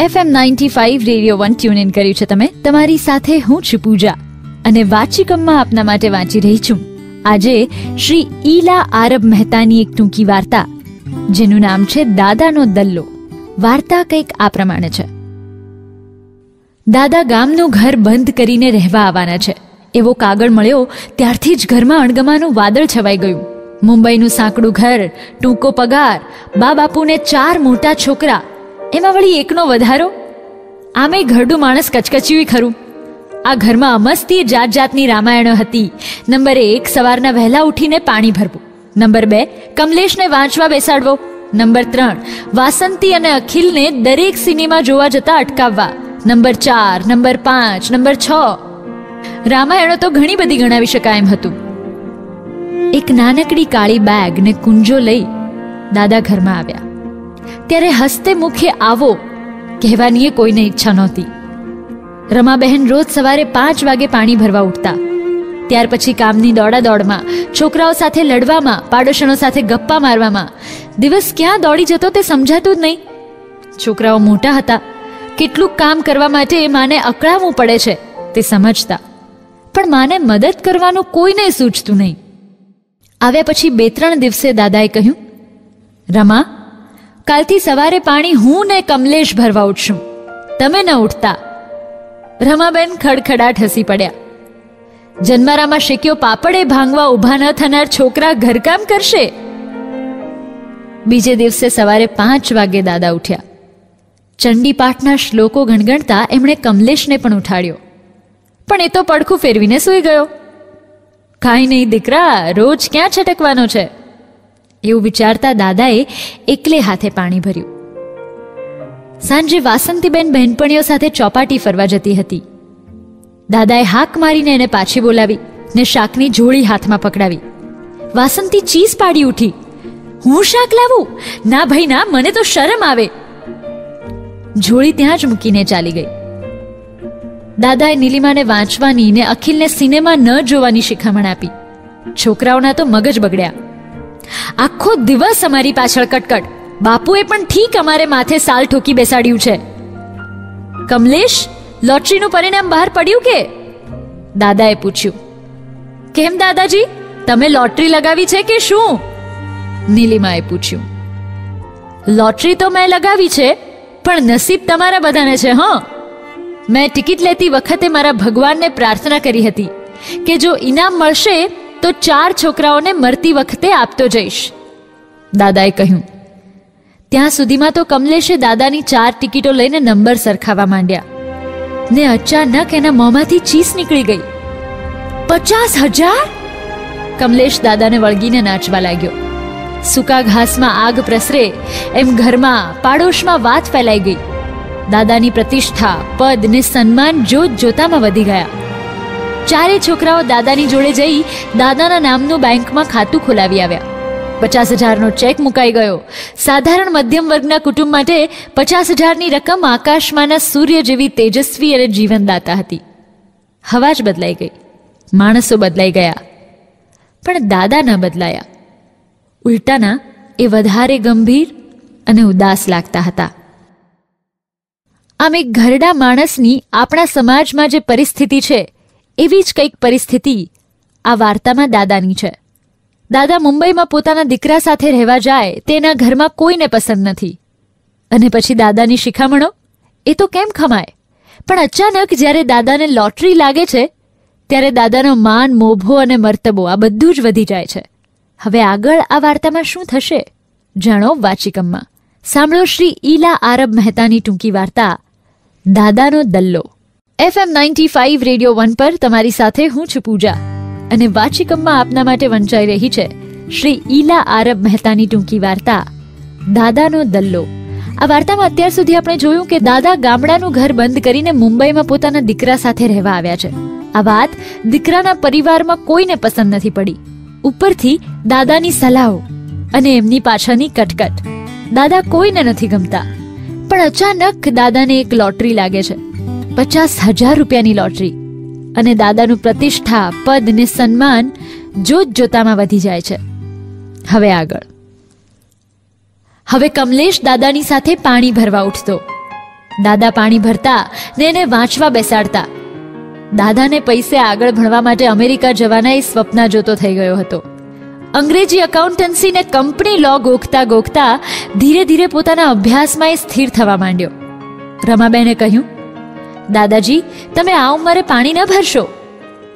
FM 95 radio 1 tune in કર્યું છે તમે. તમારી સાથે હું છું પૂજા અને વાચિકમમાં આપના માટે વાંચી રહી છું આજે શ્રી ઈલા આરબ મહેતાની એક ટૂંકી વાર્તા, જેનું નામ છે દાદાનો દલ્લો. વાર્તા કંઈક આ પ્રમાણે છે. દાદા ગામનું ઘર બંધ કરીને રહેવા આવવાના છે એવો કાગળ મળ્યો ત્યારથી જ ઘરમાં અણગમાનું વાદળ છવાઈ ગયું. મુંબઈનું સાંકડું ઘર, ટૂંકો પગાર, બા બાપુને 4 મોટા છોકરા, એમાં વળી એકનો વધારો. આમે ઘરડું માણસ કચકચ્યું ખરું. આ ઘરમાં અમસ્તી જાત જાતની રામાયણો હતી. નંબર 1, સવારના વહેલા ઉઠીને પાણી ભરવું. નંબર 2, કમલેશને વાંચવા બેસાડવો. નંબર 3, વાસંતી અને અખિલને દરેક સિનેમા જોવા જતા અટકાવવા. Number 4, number 5, number 6. રામાયણો તો ઘણી બધી ગણાવી શકાય એમ હતું. એક નાનકડી કાળી બેગ ને કુંજો લઈ દાદા ઘરમાં આવ્યા. ત્યારે હસ્તે મુખે આવો કહેવાની કોઈને ઈચ્છા નહોતી. રમાબહેન રોજ સવારે 5 વાગે પાણી ભરવા ઉઠતા. ત્યાર પછી કામની દોડાદોડમાં, છોકરાઓ સાથે લડવામાં, પાડોશણો સાથે ગપ્પા મારવામાં દિવસ ક્યાં દોડી જતો તે સમજાતું જ નહીં. છોકરાઓ મોટા હતા, કેટલું કામ કરવા માટે માને અકળાવવું પડે છે તે સમજતા, પણ માને મદદ કરવાનું કોઈને સૂચતું નહીં. આવ્યા પછી 2-3 દિવસે દાદાએ કહ્યું, રમા, કાલથી સવારે પાણી હું ને કમલેશ ભરવા ઉઠશું, તમે ન ઉઠતા. રમાબેન ખડખડાટ હસી પડ્યા. જન્મારામાં શેક્યો પાપડે ભાંગવા ઊભા ન થનાર છોકરા ઘરકામ કરશે. બીજે દિવસે સવારે 5 વાગે દાદા ઉઠ્યા. ચંડીપાઠના શ્લોકો ગણગણતા એમણે કમલેશને પણ ઉઠાડ્યો, પણ એ તો પડખું ફેરવીને સૂઈ ગયો. કાંઈ નહીં દીકરા, રોજ ક્યાં છટકવાનો છે એવું વિચારતા દાદાએ એકલે હાથે પાણી ભર્યું. સાંજે વાસંતીબેન બહેનપણીઓ સાથે ચોપાટી ફરવા જતી હતી. દાદાએ હાક મારીને એને પાછી બોલાવી ને શાકની જોડી હાથમાં પકડાવી. વાસંતી ચીસ પાડી ઉઠી, હું શાક લાવું? ના ભાઈ ના, મને તો શરમ આવે. જોડી ત્યાં જ મૂકીને ચાલી ગઈ. દાદાએ નીલિમાને વાંચવાની ને અખિલને સિનેમા ન જોવાની શિખામણ આપી. છોકરાઓના તો મગજ બગડ્યા. આખો દિવસ અમારી પાછળ કટકટ, બાપુએ પણ ઠીક અમારે માથે સાલ ઠોકી બેસાડ્યું છે. કમલેશ, લોટરીનું પરિણામ બહાર પડ્યું કે? દાદાએ પૂછ્યું. કેમ દાદાજી, તમે લોટરી લગાવી છે કે શું? નીલિમાએ પૂછ્યું. લોટરી તો મેં લગાવી છે, પણ નસીબ તમારા બધાને છે. મેં ટિકિટ લેતી વખતે મારા ભગવાનને પ્રાર્થના કરી હતી કે જો ઇનામ મળશે તો 4 છોકરાઓને મરતી વખતે આપતો જઈશ, દાદાએ કહ્યું. ત્યાં સુધીમાં તો કમલેશે દાદાની 4 ટિકિટો લઈને નંબર સરખાવવા માંડ્યા ને અચાનક એના મોંમાંથી ચીસ નીકળી ગઈ. 50,000! કમલેશ દાદાને વળગીને નાચવા લાગ્યો. સૂકા ઘાસમાં આગ પ્રસરે એમ ઘરમાં, પાડોશમાં વાત ફેલાઈ ગઈ. દાદાની પ્રતિષ્ઠા, પદ ને સન્માન જોત જોતામાં વધી ગયા. 4 છોકરાઓ દાદાની જોડે જઈ દાદાના નામનું બેંકમાં ખાતું ખોલાવી આવ્યા. 50,000નો ચેક મુકાઈ ગયો. સાધારણ મધ્યમ વર્ગના કુટુંબ માટે 50,000ની રકમ આકાશમાંના સૂર્ય જેવી તેજસ્વી અને જીવનદાતા હતી. હવા જ બદલાઈ ગઈ, માણસો બદલાઈ ગયા, પણ દાદા ન બદલાયા. ઉલટાના એ વધારે ગંભીર અને ઉદાસ લાગતા હતા. આમ એક ઘરડા માણસની આપણા સમાજમાં જે પરિસ્થિતિ છે એવી જ કંઈક પરિસ્થિતિ આ વાર્તામાં દાદાની છે. દાદા મુંબઈમાં પોતાના દીકરા સાથે રહેવા જાય તેના ઘરમાં કોઈને પસંદ નથી. અને પછી દાદાની શિખામણો એ તો કેમ ખમાય? પણ અચાનક જ્યારે દાદાને લોટરી લાગે છે ત્યારે દાદાનો માન, મોભો અને મર્તબો આ બધું જ વધી જાય છે. હવે આગળ આ વાર્તામાં શું થશે જાણો વાચિકમમાં. સાંભળો શ્રી ઈલા આરબ મહેતાની ટૂંકી વાર્તા દાદાનો દલ્લો. FM 95 રેડિયો 1 પર તમારી સાથે હું છું પૂજા અને વાચિકમમાં આપના માટે વંચાઈ રહી છે શ્રી ઈલા આરબ મહેતાની ટૂંકી વાર્તા દાદાનો દલ્લો. આ વાર્તામાં અત્યાર સુધી આપણે જોયું કે દાદા ગામડાનું ઘર બંધ કરીને મુંબઈમાં પોતાના દીકરા સાથે રહેવા આવ્યા છે. આ વાત દીકરાના પરિવારમાં કોઈને પસંદ નથી પડી. ઉપરથી દાદાની સલાહો અને એમની પાછળની કટકટ. દાદા કોઈને નથી ગમતા. પણ અચાનક દાદાને એક લોટરી લાગે છે, 50,000 રૂપિયાની લોટરી, અને દાદાનું પ્રતિષ્ઠા, પદ ને સન્માન જોત જોતામાં વધી જાય છે. હવે આગળ. હવે કમલેશ દાદાની સાથે પાણી ભરવા ઉઠતો. દાદા પાણી ભરતા ને એને વાંચવા બેસાડતા. દાદાને પૈસે આગળ ભણવા માટે અમેરિકા જવાના એ સ્વપ્ન જોતો થઈ ગયો હતો. અંગ્રેજી એકાઉન્ટન્સી ને કંપની લો ગોખતા ગોખતા ધીરે ધીરે પોતાના અભ્યાસમાં એ સ્થિર થવા માંડ્યો. રમાબેને કહ્યું, દાદાજી, તમે આ ઉંમરે પાણી ન ભરશો,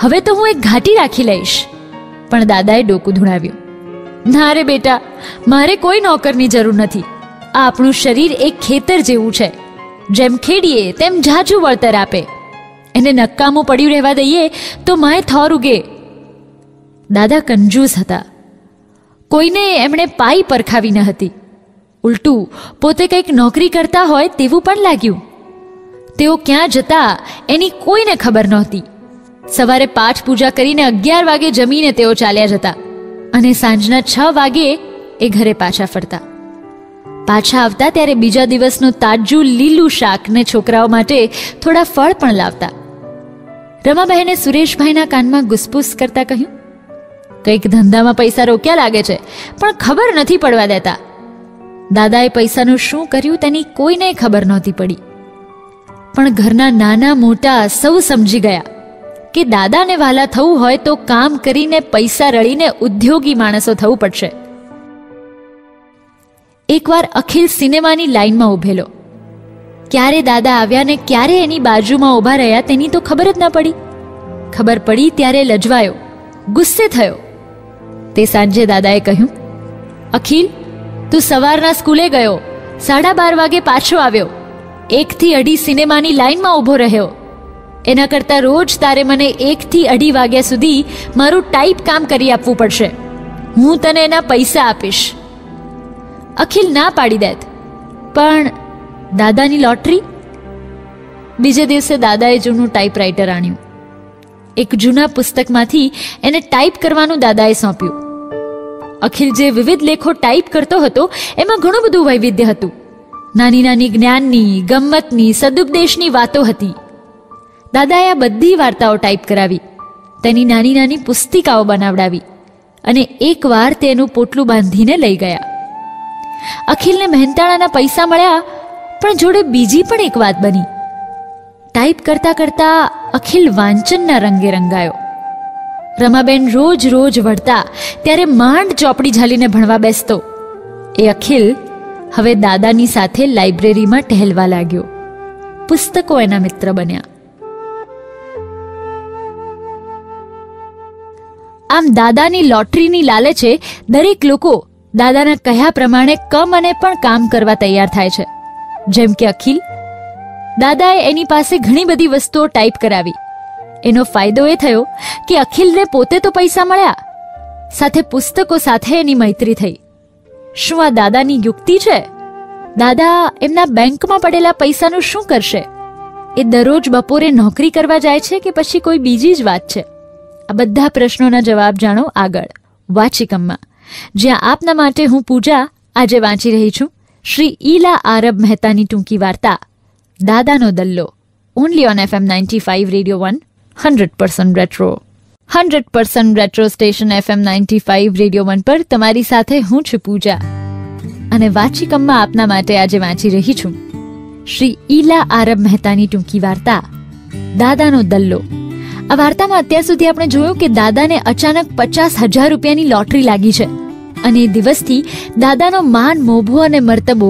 હવે તો હું એક ઘાટી રાખી લઈશ. પણ દાદાએ ડોકું ધૂણાવ્યું. ના રે બેટા, મારે કોઈ નોકરની જરૂર નથી. આ આપણું શરીર એક ખેતર જેવું છે, જેમ ખેડીએ તેમ ઝાઝું વળતર આપે. એને નકામું પડ્યું રહેવા દઈએ તો માય થોર ઉગે. દાદા કંજૂસ હતા. કોઈને એમણે પાઈ પરખાવી ન હતી. ઉલટું પોતે કંઈક નોકરી કરતા હોય તેવું પણ લાગ્યું. તેઓ ક્યાં જતા એની કોઈને ખબર નહોતી. સવારે પાઠ પૂજા કરીને 11 વાગે જમીને તેઓ ચાલ્યા જતા અને સાંજના 6 વાગે એ ઘરે પાછા ફરતા. પાછા આવતા ત્યારે બીજા દિવસનું તાજું લીલું શાક ને છોકરાઓ માટે થોડા ફળ પણ લાવતા. રમાબહેને સુરેશભાઈના કાનમાં ગુસપુસ કરતા કહ્યું, કંઈક ધંધામાં પૈસા રોક્યા લાગે છે, પણ ખબર નથી પડવા દેતા. દાદાએ પૈસાનું શું કર્યું તેની કોઈને ખબર નહોતી પડી. પણ ઘરના નાના મોટા સૌ સમજી ગયા કે દાદાને વાલા થવું હોય તો કામ કરીને પૈસા રળીને ઉદ્યોગી માણસો થવું પડશે. એકવાર અખિલ સિનેમાની લાઈનમાં ઊભેલો. ક્યારે દાદા આવ્યા ને ક્યારે એની બાજુમાં ઊભા રહ્યા તેની તો ખબર જ ન પડી. ખબર પડી ત્યારે લજવાયો, ગુસ્સે થયો. તે સાંજે દાદાએ કહ્યું, અખિલ, તું સવારના સ્કૂલે ગયો, 12:30 વાગે પાછો આવ્યો, 1 થી 2:30 સિનેમાની લાઈનમાં ઊભો રહ્યો. એના કરતાં રોજ તારે મને 1 થી 2:30 વાગ્યા સુધી મારું ટાઈપ કામ કરી આપવું પડશે. હું તને એના પૈસા આપીશ. અખિલ ના પાડી દેત, પણ દાદાની લોટરી? બીજે દિવસે દાદાએ જૂનું ટાઈપરાઇટર આણ્યું. એક જૂના પુસ્તકમાંથી એને ટાઈપ કરવાનું દાદાએ સોંપ્યું. અખિલ જે વિવિધ લેખો ટાઈપ કરતો હતો એમાં ઘણું બધું વૈવિધ્ય હતું. નાની નાની જ્ઞાનની, ગમ્મતની, સદુપદેશની વાતો હતી. દાદાએ આ બધી વાર્તાઓ ટાઈપ કરાવી, તેની નાની નાની પુસ્તિકાઓ બનાવડાવી અને એકવાર તેનું પોટલું બાંધીને લઈ ગયા. અખિલને મહેનતાણાના પૈસા મળ્યા, પણ જોડે બીજી પણ એક વાત બની. ટાઈપ કરતા કરતા અખિલ વાંચનના રંગે રંગાયો. રમાબેન રોજ રોજ વળતા ત્યારે માંડ ચોપડી ઝાલીને ભણવા બેસતો. એ અખિલ હવે દાદાની સાથે લાઇબ્રેરીમાં ટહેલવા લાગ્યો. પુસ્તકો એના મિત્ર બન્યા. આમ દાદાની લોટરીની લાલચે દરેક લોકો દાદાના કહ્યા પ્રમાણે કમ અને પણ કામ કરવા તૈયાર થાય છે. જેમ કે અખિલ. દાદાએ એની પાસે ઘણી બધી વસ્તુઓ ટાઈપ કરાવી. એનો ફાયદો એ થયો કે અખિલને પોતે તો પૈસા મળ્યા, સાથે પુસ્તકો સાથે એની મૈત્રી થઈ. શું આ દાદાની યુક્તિ છે? દાદા એમના બેંકમાં પડેલા પૈસાનું શું કરશે? એ દરરોજ બપોરે નોકરી કરવા જાય છે કે પછી કોઈ બીજી જ વાત છે? આ બધા પ્રશ્નોના જવાબ જાણો આગળ વાચિકમમાં, જ્યાં આપના માટે હું પૂજા આજે વાંચી રહી છું શ્રી ઈલા આરબ મહેતાની ટૂંકી વાર્તા દાદાનો દલ્લો. Only on FM 95 radio 1, 100% retro. 100% retro station FM 95 radio 1 પર તમારી સાથે હું છું પૂજા, અને વાચિકમમાં આપના માટે આજે વાંચી રહી છું શ્રી ઈલા આરબ મહેતાની ટૂંકી વાર્તા દાદાનો દલ્લો. આ વાર્તામાં અત્યાર સુધી આપણે જોયું કે દાદાને અચાનક 50,000 રૂપિયાની લોટરી લાગી છે, અને એ દિવસથી દાદાનો માન, મોભો અને મર્તબો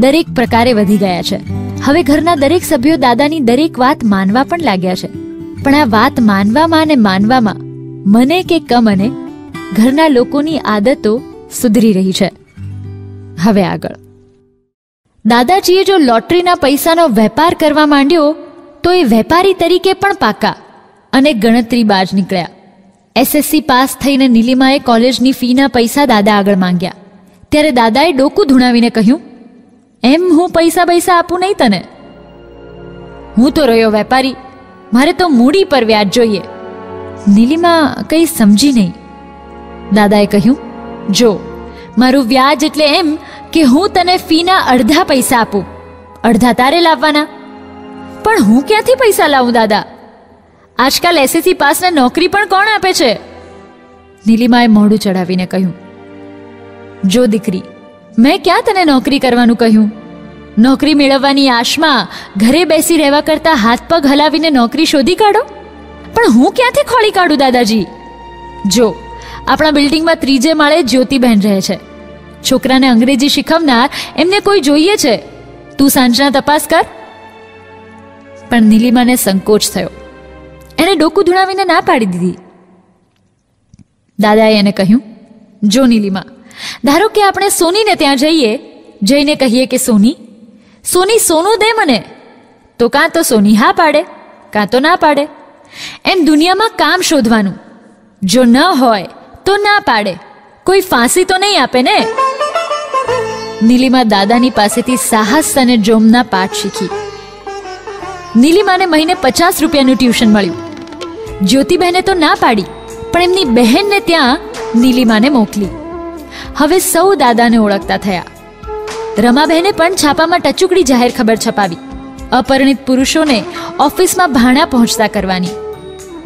દરેક પ્રકારે વધી ગયા છે. હવે ઘરના દરેક સભ્યો દાદાની દરેક વાત માનવા પણ લાગ્યા છે. પણ આ વાત માનવામાં અને માનવામાં મને કે કમને ઘરના લોકોની આદતો સુધરી રહી છે. હવે આગળ. દાદાજીએ જો લોટરીના પૈસાનો વેપાર કરવા માંડ્યો તો એ વેપારી તરીકે પણ પાકા અને ગણતરીબાજ નીકળ્યા. SSC પાસ થઈને નીલિમાએ કોલેજની ફીના પૈસા દાદા આગળ માંગ્યા. ત્યારે દાદાએ ડોકું ધૂણાવીને કહ્યું, એમ હું પૈસા આપું નહીં તને. હું તો રહ્યો વેપારી, મારે તો મૂડી પર વ્યાજ જોઈએ. નીલિમા કંઈ સમજી નહીં. દાદાએ કહ્યું, જો મારું વ્યાજ એટલે એમ કે હું તને ફીના અડધા પૈસા આપું, અડધા તારે લાવવાના. પણ હું ક્યાંથી પૈસા લાવું દાદા? આજકાલ SSC પાસને નોકરી પણ કોણ આપે છે? નીલિમાએ મોઢું ચડાવીને કહ્યું, જો દીકરી, મેં ક્યાં તને નોકરી કરવાનું કહ્યું? નોકરી મેળવવાની આશમાં ઘરે બેસી રહેવા કરતાં હાથ પગ હલાવીને નોકરી શોધી કાઢો. પણ હું ક્યાંથી ખોળી કાઢું દાદાજી? જો, આપણા બિલ્ડિંગમાં 3જે માળે જ્યોતિબહેન રહે છે. છોકરાને અંગ્રેજી શીખવનાર એમને કોઈ જોઈએ છે. તું સાંજના તપાસ કર. પણ નીલિમાને સંકોચ થયો. એણે ડોકું ધુણાવીને ના પાડી દીધી. દાદાએ એને કહ્યું, જો નીલિમા, ધારો કે આપણે સોનીને ત્યાં જઈએ, જઈને કહીએ કે સોની સોનું દે મને, તો કાં તો સોની હા પાડે, કાં તો ના પાડે. એમ દુનિયામાં કામ શોધવાનું. જો ન હોય તો ના પાડે. કોઈ ફાંસી તો નહીં આપે ને? નીલિમા દાદાની પાસેથી સાહસ અને જોમના પાઠ શીખી. નીલિમાને મહિને 50 રૂપિયાનું ટ્યુશન મળ્યું. જ્યોતિબહેને તો ના પાડી, પણ એમની બહેનને ત્યાં નીલિમાને મોકલી. હવે સૌ દાદાને ઓળખતા થયા. રમાબહેને પણ છાપામાં ટચુકડી જાહેર ખબર છપાવી. અપરિણિત પુરુષોને ઓફિસમાં ભાણા પહોંચતા કરવાની.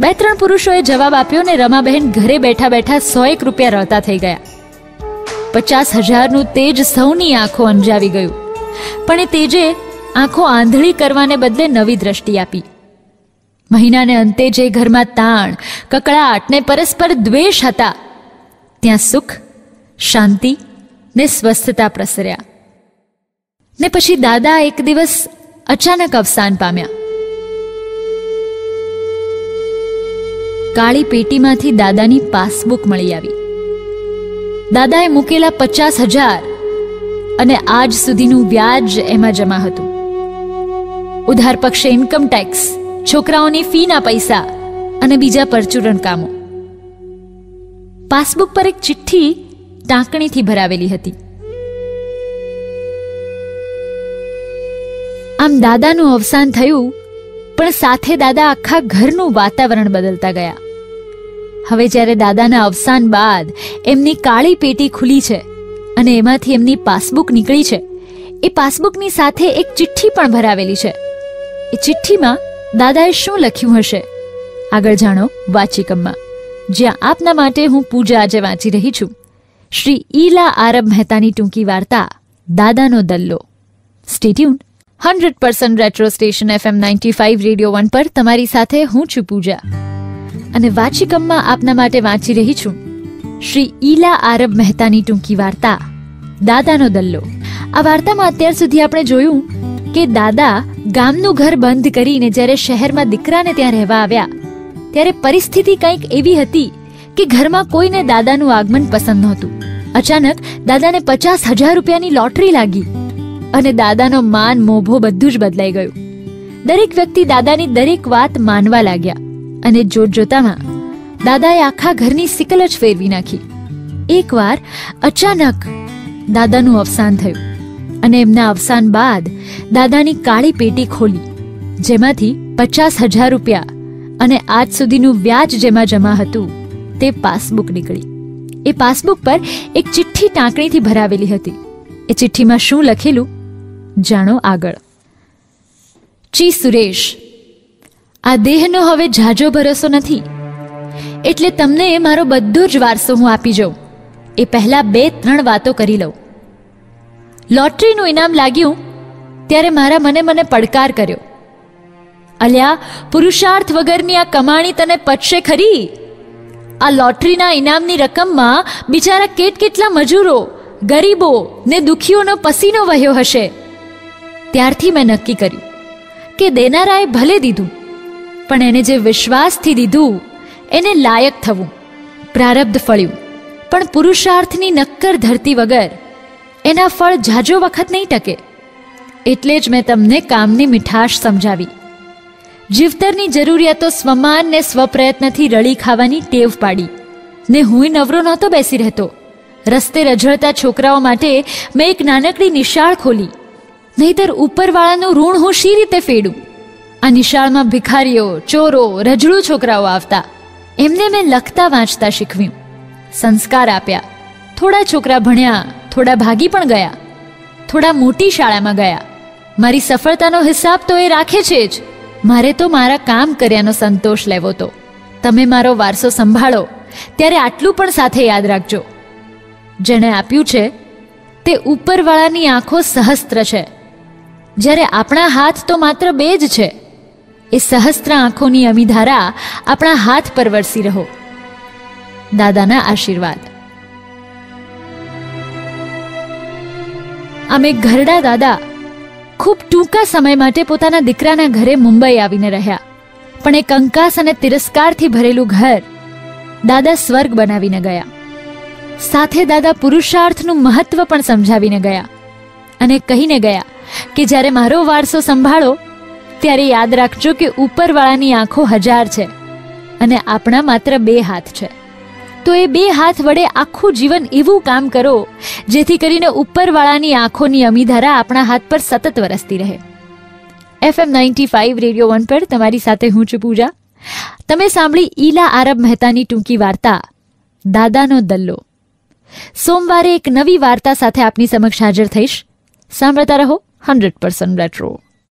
2-3 પુરુષોએ જવાબ આપ્યો ને રમાબહેન ઘરે બેઠા બેઠા 100 રૂપિયા રળતા થઈ ગયા. 50,000નું તેજ સૌની આંખો અંજાવી ગયું. પણ એ તેજે આંખો આંધળી કરવાને બદલે નવી દ્રષ્ટિ આપી. મહિનાને અંતે જે ઘરમાં તાણ, કકળાટ ને પરસ્પર દ્વેષ હતા, ત્યાં સુખ, શાંતિ ને સ્વસ્થતા પ્રસર્યા. ને પછી દાદા એક દિવસ અચાનક અવસાન પામ્યા. કાળી પેટીમાંથી દાદાની પાસબુક મળી આવી. દાદાએ મૂકેલા 50,000 અને આજ સુધીનું વ્યાજ એમાં જમા હતું. ઉધાર પક્ષે ઇન્કમ ટેક્સ, છોકરાઓની ફીના પૈસા અને બીજા પરચુરણ કામો. પાસબુક પર એક ચિઠ્ઠી ટાંકણીથી ભરાવેલી હતી. આમ દાદાનું અવસાન થયું, પણ સાથે દાદા આખા ઘરનું વાતાવરણ બદલતા ગયા. હવે જ્યારે દાદાના અવસાન બાદ એમની કાળી પેટી ખુલી છે અને એમાંથી એમની પાસબુક નીકળી છે, એ પાસબુકની સાથે એક ચિઠ્ઠી પણ ભરાવેલી છે. એ ચિઠ્ઠીમાં દાદાએ શું લખ્યું હશે, આગળ જાણો વાચિકમમાં, જ્યાં આપના માટે હું પૂજા આજે વાંચી રહી છું. શ્રી ઈલા આરબ મહેતાની ટૂંકી વાર્તા દાદાનો દલ્લો. Stay tuned. 100% retro station FM 95 radio 1 પર તમારી સાથે હું છું પૂજા, અને વાચિકમમાં આપના માટે વાંચી રહી છું શ્રી ઈલા આરબ મહેતાની ટૂંકી વાર્તા દાદાનો દલ્લો. આ વાર્તામાં અત્યાર સુધી આપણે જોયું કે દાદા ગામનું ઘર બંધ કરીને જ્યારે શહેરમાં દીકરાને ત્યાં રહેવા આવ્યા, ત્યારે પરિસ્થિતિ કંઈક એવી હતી કે ઘરમાં કોઈને દાદાનું આગમન પસંદ નહોતું. અચાનક દાદાને 50,000 રૂપિયાની લોટરી લાગી અને દાદાનો માન મોભો બધું જ બદલાઈ ગયું. દરેક વ્યક્તિ દાદાની દરેક વાત માનવા લાગ્યા અને જોતજોતામાં દાદાએ આખા ઘરની સિકલ જ ફેરવી નાખી. એકવાર અચાનક દાદાનું અવસાન થયું અને એમના અવસાન બાદ દાદાની કાળી પેટી ખોલી, જેમાંથી 50,000 રૂપિયા અને આજ સુધીનું વ્યાજ જેમાં જમા હતું તે પાસબુક નીકળી. એ પાસબુક પર એક ચિઠ્ઠી ટાંકણીથી ભરાવેલી હતી. એ ચિઠ્ઠીમાં શું લખેલું જાણો આગળ. ચી સુરેશ, આ દેહનો હવે ઝાઝો ભરોસો નથી, એટલે તમને મારો બધો જ વારસો હું આપી જાઉં એ પહેલા 2-3 વાતો કરી લઉં. લોટરીનું ઇનામ લાગ્યું ત્યારે મારા મને પડકાર કર્યો, અલ્યા પુરુષાર્થ વગરની આ કમાણી તને પચશે ખરી? આ લોટરીના ઇનામની રકમમાં બિચારા કેટલા મજૂરો, ગરીબો ને દુખીઓનો પસીનો વહ્યો હશે. ત્યારથી મેં નક્કી કર્યું કે દેનારાએ ભલે દીધું, પણ એને જે વિશ્વાસથી દીધું એને લાયક થવું. પ્રારબ્ધ ફળ્યું, પણ પુરુષાર્થની નક્કર ધરતી વગર એના ફળ ઝાઝો વખત નહીં ટકે. એટલે જ મેં તમને કામની મીઠાશ સમજાવી. જીવતરની જરૂરિયાતો સ્વમાન ને સ્વપ્રયત્નથી રળી ખાવાની ટેવ પાડી ને હુંય નવરો નહોતો બેસી રહેતો. રસ્તે રઝળતા છોકરાઓ માટે મેં એક નાનકડી નિશાળ ખોલી, નહીતર ઉપરવાળાનું ઋણ હું શી રીતે ફેડું? આ નિશાળમાં ભિખારીઓ, ચોરો, રજળું છોકરાઓ આવતા. એમને મેં લખતા વાંચતા શીખવ્યું, સંસ્કાર આપ્યા. થોડા છોકરા ભણ્યા, થોડા ભાગી પણ ગયા, થોડા મોટી શાળામાં ગયા. મારી સફળતાનો હિસાબ તો એ રાખે છે જ. મારે તો મારા કામ કર્યાનો સંતોષ લેવો તો. તમે મારો વારસો સંભાળો ત્યારે આટલું પણ સાથે યાદ રાખજો, જેણે આપ્યું છે તે ઉપરવાળાની આંખો સહસ્ત્ર છે જ્યારે આપણા હાથ તો માત્ર 2 જ છે. એ સહસ્ત્ર આંખોની અમીધારા આપણા હાથ પર વરસી રહો. દાદાના આશીર્વાદ. અમે ઘરડા દાદા ખૂબ ટૂંકા સમય માટે પોતાના દીકરાના ઘરે મુંબઈ આવીને રહ્યા. પણ એ કંકાસ અને તિરસ્કારથી ભરેલું ઘર દાદા સ્વર્ગ બનાવીને ગયા. સાથે દાદા પુરુષાર્થનું મહત્વ પણ સમજાવીને ગયા અને કહીને ગયા કે જ્યારે મારો વારસો સંભાળો ત્યારે યાદ રાખજો કે ઉપરવાળાની આંખો 1000 છે અને આપણા માત્ર 2 હાથ છે. તો એ 2 હાથ વડે આખું જીવન એવું કામ કરો જેથી કરીને ઉપરવાળાની આંખોની અમીધારા આપણા હાથ પર સતત વરસતી રહે. FM 95 રેડિયો 1 પર તમારી સાથે હું છું પૂજા. તમે સાંભળી ઈલા આરબ મહેતાની ટૂંકી વાર્તા દાદાનો દલ્લો. સોમવારે એક નવી વાર્તા સાથે આપની સમક્ષ હાજર થઈશ. સાંભળતા રહો 100% રેટ્રો.